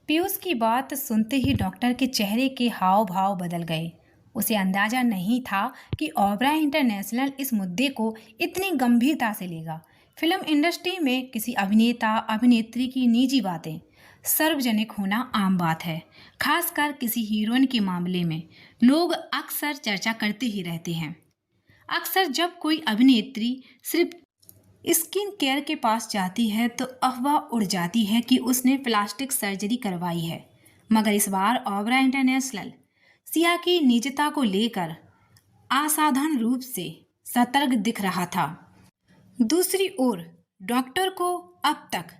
पीयूष की बात सुनते ही डॉक्टर के चेहरे के हाव भाव बदल गए। उसे अंदाजा नहीं था कि ओबराय इंटरनेशनल इस मुद्दे को इतनी गंभीरता से लेगा। फिल्म इंडस्ट्री में किसी अभिनेता अभिनेत्री की निजी बातें सार्वजनिक होना आम बात है। खासकर किसी हीरोइन के मामले में लोग अक्सर चर्चा करते ही रहते हैं। अक्सर जब कोई अभिनेत्री सिर्फ स्किन केयर के पास जाती है तो अफवाह उड़ जाती है कि उसने प्लास्टिक सर्जरी करवाई है। मगर इस बार ओबराय इंटरनेशनल सिया की निजता को लेकर असाधारण रूप से सतर्क दिख रहा था। दूसरी ओर डॉक्टर को अब तक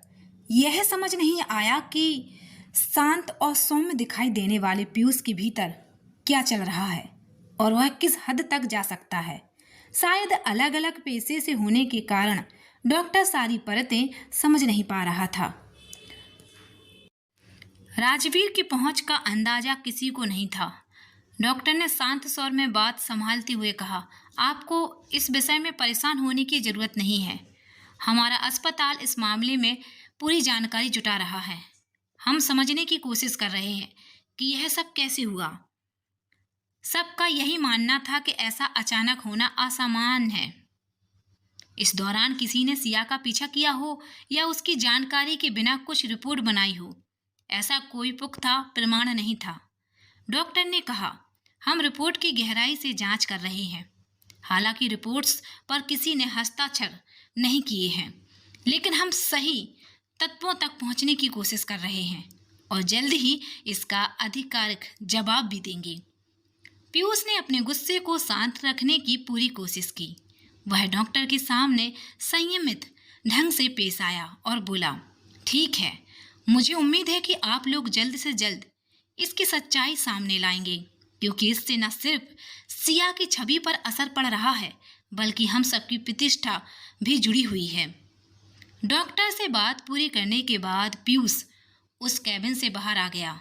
यह समझ नहीं आया कि शांत और सौम्य दिखाई देने वाले पीयूष के भीतर क्या चल रहा है और वह किस हद तक जा सकता है। शायद अलग अलग पेशे से होने के कारण डॉक्टर सारी परतें समझ नहीं पा रहा था। राजवीर की पहुंच का अंदाजा किसी को नहीं था। डॉक्टर ने शांत स्वर में बात संभालते हुए कहा, आपको इस विषय में परेशान होने की जरूरत नहीं है। हमारा अस्पताल इस मामले में पूरी जानकारी जुटा रहा है। हम समझने की कोशिश कर रहे हैं कि यह सब कैसे हुआ। सबका यही मानना था कि ऐसा अचानक होना असामान्य है। इस दौरान किसी ने सिया का पीछा किया हो या उसकी जानकारी के बिना कुछ रिपोर्ट बनाई हो, ऐसा कोई पुख्ता प्रमाण नहीं था। डॉक्टर ने कहा, हम रिपोर्ट की गहराई से जांच कर रहे हैं। हालांकि रिपोर्ट्स पर किसी ने हस्ताक्षर नहीं किए हैं, लेकिन हम सही तत्वों तक पहुंचने की कोशिश कर रहे हैं और जल्द ही इसका आधिकारिक जवाब भी देंगे। पीयूष ने अपने गुस्से को शांत रखने की पूरी कोशिश की। वह डॉक्टर के सामने संयमित ढंग से पेश आया और बोला, ठीक है, मुझे उम्मीद है कि आप लोग जल्द से जल्द इसकी सच्चाई सामने लाएंगे, क्योंकि इससे न सिर्फ सिया की छवि पर असर पड़ रहा है, बल्कि हम सबकी प्रतिष्ठा भी जुड़ी हुई है। डॉक्टर से बात पूरी करने के बाद पीयूष उस कैबिन से बाहर आ गया।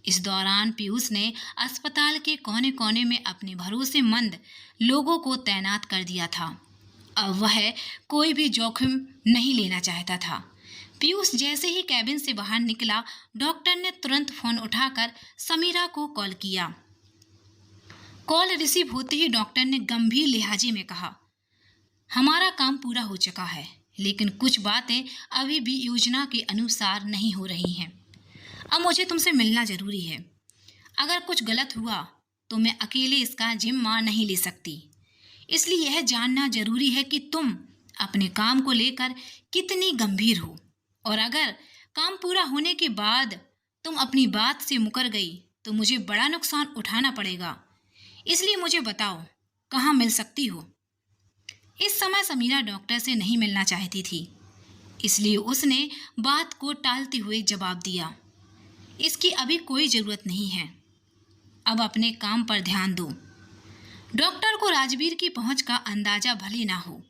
इस दौरान पीयूष ने अस्पताल के कोने कोने में अपने भरोसेमंद लोगों को तैनात कर दिया था। अब वह कोई भी जोखिम नहीं लेना चाहता था। पीयूष जैसे ही कैबिन से बाहर निकला, डॉक्टर ने तुरंत फोन उठाकर समीरा को कॉल किया। कॉल रिसीव होते ही डॉक्टर ने गंभीर लहजे में कहा, हमारा काम पूरा हो चुका है, लेकिन कुछ बातें अभी भी योजना के अनुसार नहीं हो रही हैं। अब मुझे तुमसे मिलना जरूरी है। अगर कुछ गलत हुआ तो मैं अकेले इसका जिम्मा नहीं ले सकती। इसलिए यह जानना जरूरी है कि तुम अपने काम को लेकर कितनी गंभीर हो, और अगर काम पूरा होने के बाद तुम अपनी बात से मुकर गई तो मुझे बड़ा नुकसान उठाना पड़ेगा। इसलिए मुझे बताओ, कहाँ मिल सकती हो। इस समय समीरा डॉक्टर से नहीं मिलना चाहती थी, इसलिए उसने बात को टालते हुए जवाब दिया, इसकी अभी कोई ज़रूरत नहीं है। अब अपने काम पर ध्यान दो। डॉक्टर को राजवीर की पहुंच का अंदाजा भले ना हो,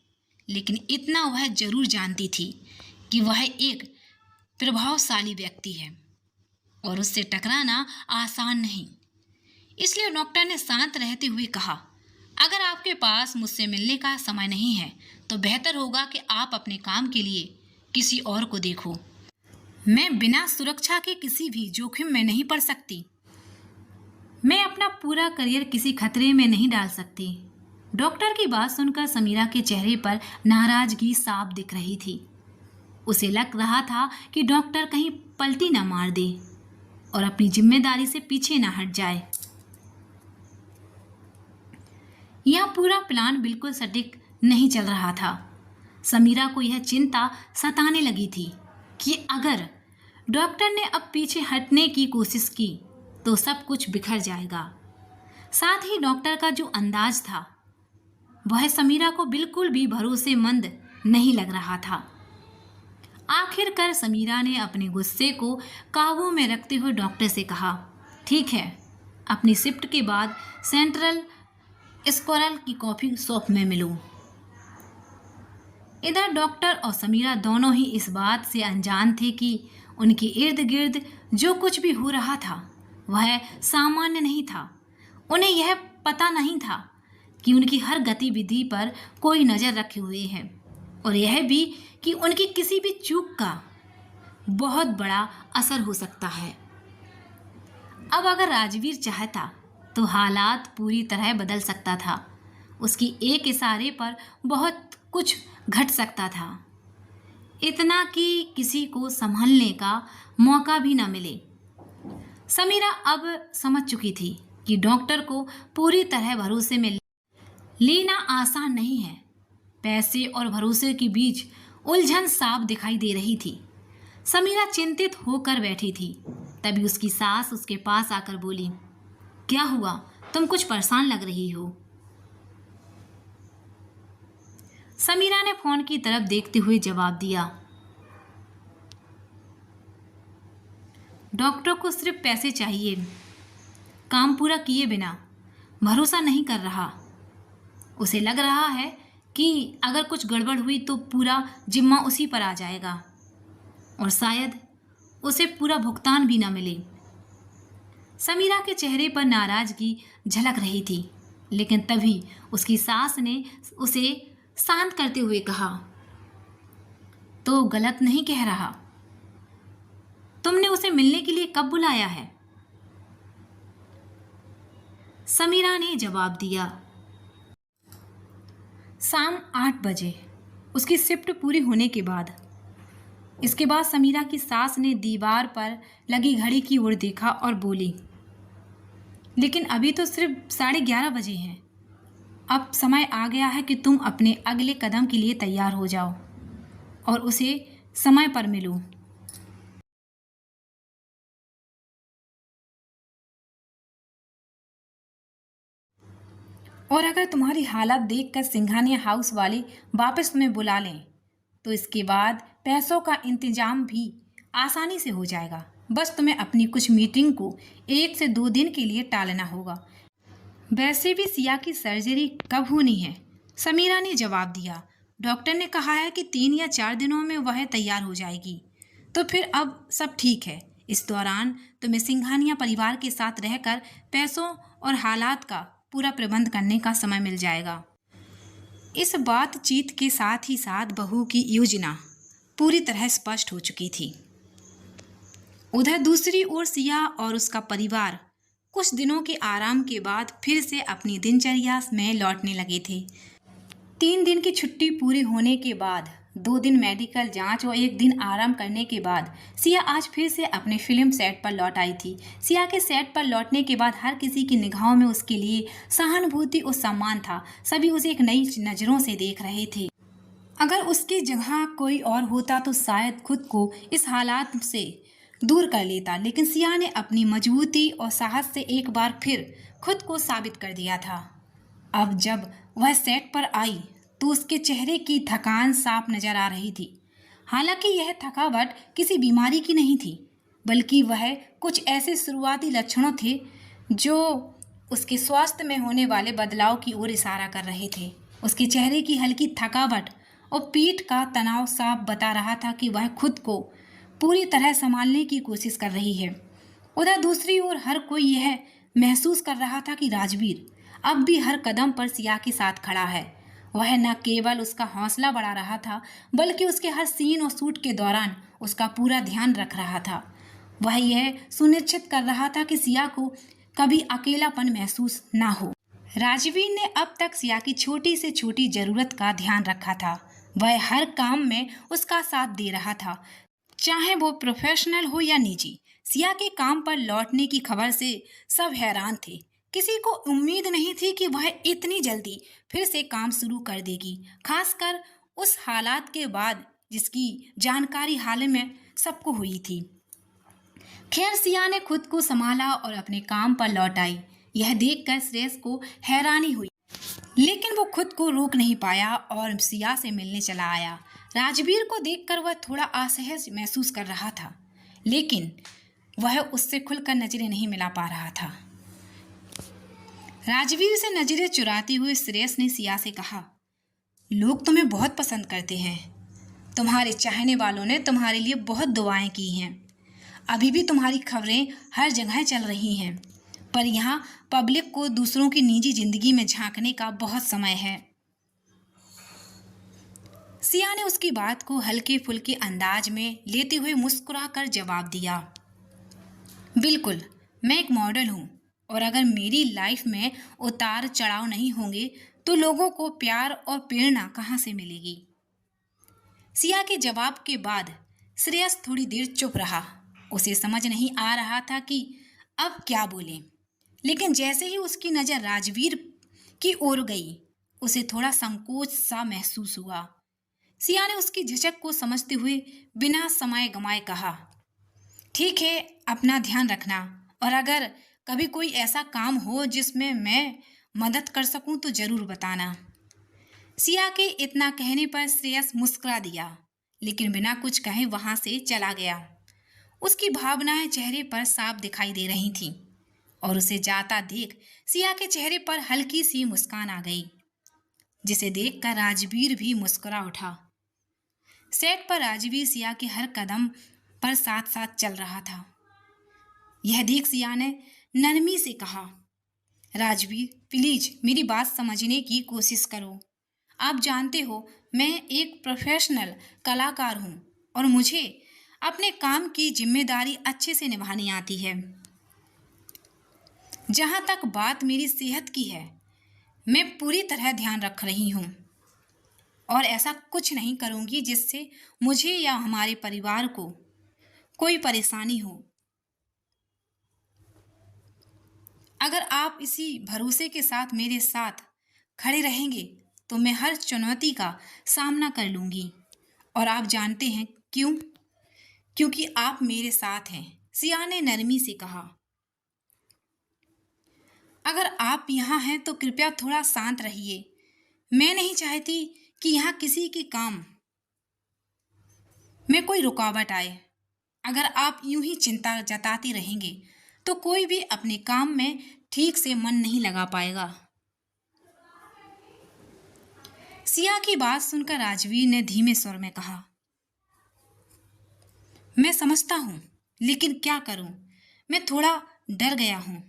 लेकिन इतना वह जरूर जानती थी कि वह एक प्रभावशाली व्यक्ति है और उससे टकराना आसान नहीं। इसलिए डॉक्टर ने शांत रहते हुए कहा, अगर आपके पास मुझसे मिलने का समय नहीं है तो बेहतर होगा कि आप अपने काम के लिए किसी और को देखो। मैं बिना सुरक्षा के किसी भी जोखिम में नहीं पड़ सकती। मैं अपना पूरा करियर किसी खतरे में नहीं डाल सकती। डॉक्टर की बात सुनकर समीरा के चेहरे पर नाराजगी साफ दिख रही थी। उसे लग रहा था कि डॉक्टर कहीं पलटी ना मार दे और अपनी जिम्मेदारी से पीछे ना हट जाए। यह पूरा प्लान बिल्कुल सटीक नहीं चल रहा था। समीरा को यह चिंता सताने लगी थी कि अगर डॉक्टर ने अब पीछे हटने की कोशिश की तो सब कुछ बिखर जाएगा। साथ ही डॉक्टर का जो अंदाज था वह समीरा को बिल्कुल भी भरोसेमंद नहीं लग रहा था। आखिरकार समीरा ने अपने गुस्से को काबू में रखते हुए डॉक्टर से कहा, ठीक है, अपनी शिफ्ट के बाद सेंट्रल स्क्वायरल की कॉफ़ी शॉप में मिलो। इधर डॉक्टर और समीरा दोनों ही इस बात से अनजान थे कि उनके इर्द गिर्द जो कुछ भी हो रहा था वह सामान्य नहीं था। उन्हें यह पता नहीं था कि उनकी हर गतिविधि पर कोई नज़र रखे हुए है, और यह भी कि उनकी किसी भी चूक का बहुत बड़ा असर हो सकता है। अब अगर राजवीर चाहता तो हालात पूरी तरह बदल सकता था। उसकी एक इशारे पर बहुत कुछ घट सकता था, इतना कि किसी को संभलने का मौका भी न मिले। समीरा अब समझ चुकी थी कि डॉक्टर को पूरी तरह भरोसे में लेना आसान नहीं है। पैसे और भरोसे के बीच उलझन साफ दिखाई दे रही थी। समीरा चिंतित होकर बैठी थी। तभी उसकी सास उसके पास आकर बोली, क्या हुआ? तुम कुछ परेशान लग रही हो। समीरा ने फोन की तरफ देखते हुए जवाब दिया, डॉक्टर को सिर्फ पैसे चाहिए, काम पूरा किए बिना भरोसा नहीं कर रहा। उसे लग रहा है कि अगर कुछ गड़बड़ हुई तो पूरा जिम्मा उसी पर आ जाएगा और शायद उसे पूरा भुगतान भी ना मिले। समीरा के चेहरे पर नाराजगी झलक रही थी, लेकिन तभी उसकी सास ने उसे शांत करते हुए कहा, तो गलत नहीं कह रहा। तुमने उसे मिलने के लिए कब बुलाया है? समीरा ने जवाब दिया, शाम 8 बजे, उसकी शिफ्ट पूरी होने के बाद। इसके बाद समीरा की सास ने दीवार पर लगी घड़ी की ओर देखा और बोली, लेकिन अभी तो सिर्फ 11:30 बजे हैं। अब समय आ गया है कि तुम अपने अगले कदम के लिए तैयार हो जाओ और उसे समय पर मिलो। और अगर तुम्हारी हालत देखकर सिंघानिया हाउस वाले वापस तुम्हें बुला लें तो इसके बाद पैसों का इंतजाम भी आसानी से हो जाएगा। बस तुम्हें अपनी कुछ मीटिंग को 1 से 2 दिन के लिए टालना होगा। वैसे भी सिया की सर्जरी कब होनी है? समीरा ने जवाब दिया, डॉक्टर ने कहा है कि 3 या 4 दिनों में वह तैयार हो जाएगी। तो फिर अब सब ठीक है। इस दौरान तुम्हें सिंघानिया परिवार के साथ रहकर पैसों और हालात का पूरा प्रबंध करने का समय मिल जाएगा। इस बातचीत के साथ ही साथ बहू की योजना पूरी तरह स्पष्ट हो चुकी थी। उधर दूसरी ओर सिया और उसका परिवार कुछ दिनों के आराम के बाद फिर से अपनी दिनचर्या में लौटने लगे थे। 3 दिन की छुट्टी पूरी होने के बाद, 2 दिन मेडिकल जांच और 1 दिन आराम करने के बाद सिया आज फिर से अपने फिल्म सेट पर लौट आई थी। सिया के सेट पर लौटने के बाद हर किसी की निगाहों में उसके लिए सहानुभूति और सम्मान था। सभी उसे एक नई नज़रों से देख रहे थे। अगर उसकी जगह कोई और होता तो शायद खुद को इस हालात से दूर कर लेता, लेकिन सिया ने अपनी मजबूती और साहस से एक बार फिर खुद को साबित कर दिया था। अब जब वह सेट पर आई तो उसके चेहरे की थकान साफ नजर आ रही थी। हालांकि यह थकावट किसी बीमारी की नहीं थी, बल्कि वह कुछ ऐसे शुरुआती लक्षणों थे जो उसके स्वास्थ्य में होने वाले बदलाव की ओर इशारा कर रहे थे। उसके चेहरे की हल्की थकावट और पीठ का तनाव साफ बता रहा था कि वह खुद को पूरी तरह संभालने की कोशिश कर रही है। उधर दूसरी ओर हर कोई यह महसूस कर रहा था कि राजवीर अब भी हर कदम पर सिया के साथ खड़ा है। वह न केवल उसका हौसला बढ़ा रहा था, बल्कि उसके हर सीन और शूट के दौरान उसका पूरा ध्यान रख रहा था। वह यह सुनिश्चित कर रहा था कि सिया को कभी अकेलापन महसूस ना हो। राजवीर ने अब तक सिया की छोटी से छोटी जरूरत का ध्यान रखा था। वह हर काम में उसका साथ दे रहा था, चाहे वो प्रोफेशनल हो या निजी। सिया के काम पर लौटने की खबर से सब हैरान थे। किसी को उम्मीद नहीं थी कि वह इतनी जल्दी फिर से काम शुरू कर देगी, खासकर उस हालात के बाद जिसकी जानकारी हाल में सबको हुई थी। खैर, सिया ने खुद को संभाला और अपने काम पर लौट आई। यह देखकर श्रेयस को हैरानी हुई, लेकिन वो खुद को रोक नहीं पाया और सिया से मिलने चला आया। राजवीर को देखकर वह थोड़ा असहज महसूस कर रहा था, लेकिन वह उससे खुलकर नजरें नहीं मिला पा रहा था। राजवीर से नजरें चुराते हुए श्रेयस ने सिया से कहा, लोग तुम्हें बहुत पसंद करते हैं। तुम्हारे चाहने वालों ने तुम्हारे लिए बहुत दुआएं की हैं। अभी भी तुम्हारी खबरें हर जगह चल रही हैं, पर यहाँ पब्लिक को दूसरों की निजी जिंदगी में झांकने का बहुत समय है। सिया ने उसकी बात को हल्के फुल्के अंदाज में लेते हुए मुस्कुराकर जवाब दिया, बिल्कुल, मैं एक मॉडल हूँ और अगर मेरी लाइफ में उतार चढ़ाव नहीं होंगे तो लोगों को प्यार और प्रेरणा कहाँ से मिलेगी। सिया के जवाब के बाद श्रेयस थोड़ी देर चुप रहा। उसे समझ नहीं आ रहा था कि अब क्या बोले, लेकिन जैसे ही उसकी नज़र राजवीर की ओर गई उसे थोड़ा संकोच सा महसूस हुआ। सिया ने उसकी झिझक को समझते हुए बिना समय गंवाए कहा, ठीक है, अपना ध्यान रखना और अगर कभी कोई ऐसा काम हो जिसमें मैं मदद कर सकूं तो जरूर बताना। सिया के इतना कहने पर श्रेयस मुस्कुरा दिया, लेकिन बिना कुछ कहे वहां से चला गया। उसकी भावनाएं चेहरे पर साफ दिखाई दे रही थीं और उसे जाता देख सिया के चेहरे पर हल्की सी मुस्कान आ गई, जिसे देखकर राजवीर भी मुस्कुरा उठा। सेट पर राजवीर सिया के हर कदम पर साथ साथ चल रहा था। यह देख सिया ने नरमी से कहा, राजवीर प्लीज मेरी बात समझने की कोशिश करो। आप जानते हो मैं एक प्रोफेशनल कलाकार हूँ और मुझे अपने काम की जिम्मेदारी अच्छे से निभानी आती है। जहाँ तक बात मेरी सेहत की है, मैं पूरी तरह ध्यान रख रही हूँ और ऐसा कुछ नहीं करूँगी जिससे मुझे या हमारे परिवार को कोई परेशानी हो। अगर आप इसी भरोसे के साथ मेरे साथ खड़े रहेंगे तो मैं हर चुनौती का सामना कर लूँगी और आप जानते हैं क्यों? क्योंकि आप मेरे साथ हैं, सिया ने नरमी से कहा। अगर आप यहाँ हैं तो कृपया थोड़ा शांत रहिए। मैं नहीं चाहती कि यहाँ किसी के काम में कोई रुकावट आए। अगर आप यूं ही चिंता जताते रहेंगे तो कोई भी अपने काम में ठीक से मन नहीं लगा पाएगा। सिया की बात सुनकर राजवीर ने धीमे स्वर में कहा, मैं समझता हूँ, लेकिन क्या करूँ, मैं थोड़ा डर गया हूँ।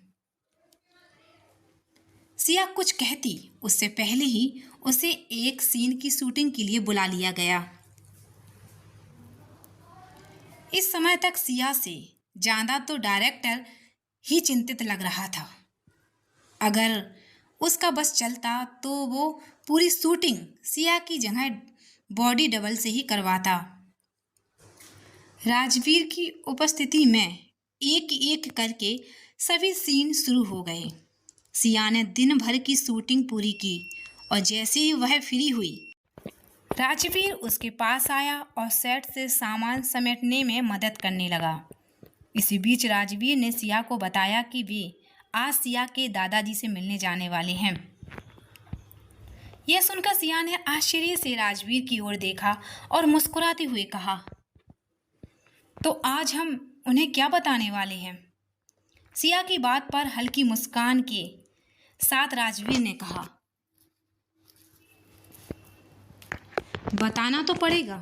सिया कुछ कहती उससे पहले ही उसे एक सीन की शूटिंग के लिए बुला लिया गया। इस समय तक सिया से ज्यादा तो डायरेक्टर ही चिंतित लग रहा था। अगर उसका बस चलता तो वो पूरी शूटिंग सिया की जगह बॉडी डबल से ही करवाता। राजवीर की उपस्थिति में एक एक करके सभी सीन शुरू हो गए। सिया ने दिन भर की शूटिंग पूरी की और जैसे ही वह फ्री हुई राजवीर उसके पास आया और सेट से सामान समेटने में मदद करने लगा। इसी बीच राजवीर ने सिया को बताया कि वे आज सिया के दादाजी से मिलने जाने वाले हैं। यह सुनकर सिया ने आश्चर्य से राजवीर की ओर देखा और मुस्कुराते हुए कहा, तो आज हम उन्हें क्या बताने वाले हैं? सिया की बात पर हल्की मुस्कान के साथ राजवीर ने कहा, बताना तो पड़ेगा।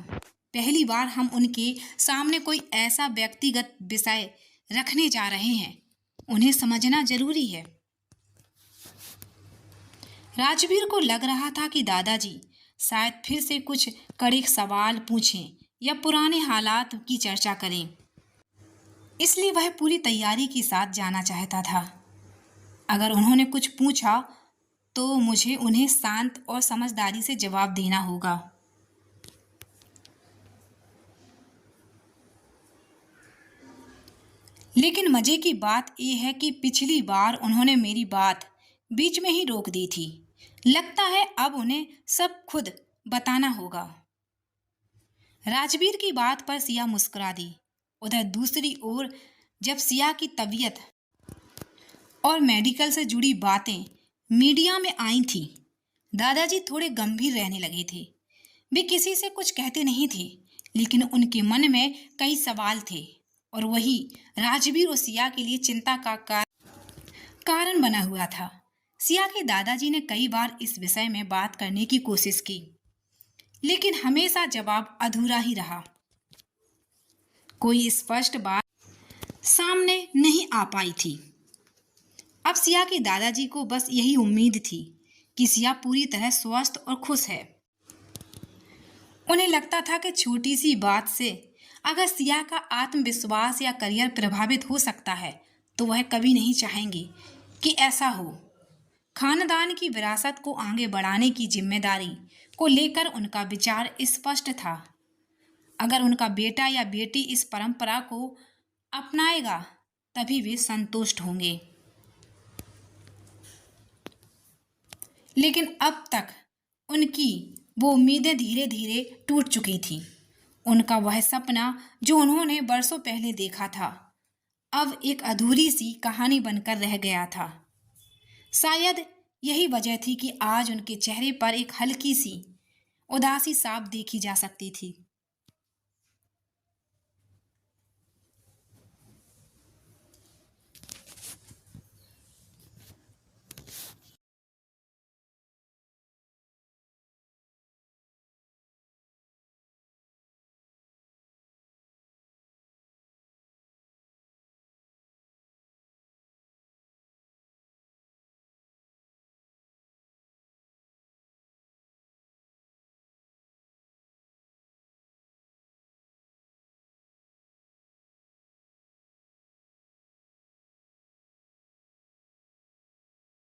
पहली बार हम उनके सामने कोई ऐसा व्यक्तिगत विषय रखने जा रहे हैं, उन्हें समझना जरूरी है। राजवीर को लग रहा था कि दादाजी शायद फिर से कुछ कड़े सवाल पूछें या पुराने हालात की चर्चा करें, इसलिए वह पूरी तैयारी के साथ जाना चाहता था। अगर उन्होंने कुछ पूछा तो मुझे उन्हें शांत और समझदारी से जवाब देना होगा। लेकिन मजे की बात यह है कि पिछली बार उन्होंने मेरी बात बीच में ही रोक दी थी। लगता है अब उन्हें सब खुद बताना होगा। राजवीर की बात पर सिया मुस्कुरा दी। उधर दूसरी ओर जब सिया की तबीयत और मेडिकल से जुड़ी बातें मीडिया में आई थी, दादाजी थोड़े गंभीर रहने लगे थे। वे किसी से कुछ कहते नहीं थे, लेकिन उनके मन में कई सवाल थे और वही राजवीर और सिया के लिए चिंता का कारण बना हुआ था। सिया के दादाजी ने कई बार इस विषय में बात करने की कोशिश की, लेकिन हमेशा जवाब अधूरा ही रहा। कोई स्पष्ट बात सामने नहीं आ पाई थी। अब सिया के दादाजी को बस यही उम्मीद थी कि सिया पूरी तरह स्वस्थ और खुश है। उन्हें लगता था कि छोटी सी बात से अगर सिया का आत्मविश्वास या करियर प्रभावित हो सकता है तो वह कभी नहीं चाहेंगे कि ऐसा हो। खानदान की विरासत को आगे बढ़ाने की जिम्मेदारी को लेकर उनका विचार स्पष्ट था। अगर उनका बेटा या बेटी इस परंपरा को अपनाएगा तभी वे संतुष्ट होंगे। लेकिन अब तक उनकी वो उम्मीदें धीरे धीरे टूट चुकी थीं। उनका वह सपना जो उन्होंने बरसों पहले देखा था अब एक अधूरी सी कहानी बनकर रह गया था। शायद यही वजह थी कि आज उनके चेहरे पर एक हल्की सी उदासी साफ देखी जा सकती थी।